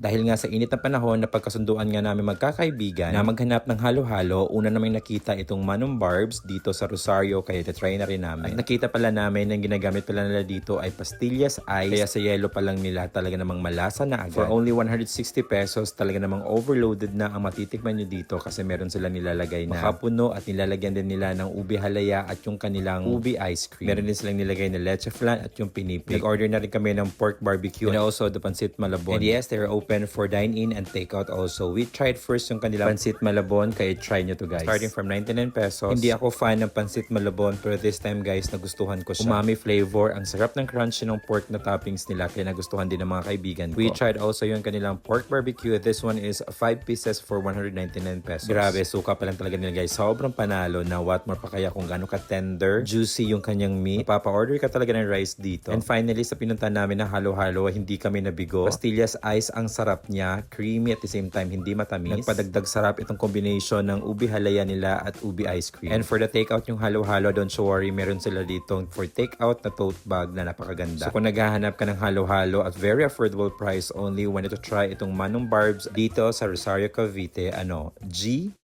Dahil nga sa init na panahon, napagkasunduan nga namin magkakaibigan na maghanap ng halo-halo. Una namang nakita itong Manong Barbs dito sa Rosario, kaya try na rin namin. At nakita pala namin na ginagamit pala nila dito ay pastillas ice, kaya sa yelo pa lang nila talaga namang malasa na agad. For only 160 pesos, talaga namang overloaded na ang matitikman nyo dito kasi meron sila nilalagay na makapuno at nilalagyan din nila ng ubi halaya at yung kanilang ubi ice cream. Meron din silang nilagay na leche flan at yung pinipig. Nag-order na rin kami ng pork barbecue and also the pancit malabon. And yes, they're open for dine-in and take-out also. We tried first yung kanilang pancit malabon, kaya try nyo to guys. Starting from 99 pesos. Hindi ako fan ng pancit malabon pero this time guys, nagustuhan ko siya. Umami flavor, ang sarap ng crunchy ng pork na toppings nila kaya nagustuhan din ng mga kaibigan ko. We tried also yung kanilang pork barbecue. This one is 5 pieces for 199 pesos. Grabe, suka pa lang talaga nila guys. Sobrang panalo na what more pa kaya kung gaano ka tender, juicy yung kanyang meat. Papa-order ka talaga ng rice dito. And finally, sa pinunta namin na halo-halo, hindi kami nabigo. Pastillas ice, ang sarap niya. Creamy at the same time, hindi matamis. Nagpadagdag sarap itong combination ng ubi halaya nila at ubi ice cream. And for the takeout yung halo-halo, don't you worry, meron sila dito for takeout na tote bag na napakaganda. So kung naghahanap ka ng halo-halo at very affordable price only, wanted to try itong Manong Barbs dito sa Rosario, Cavite, G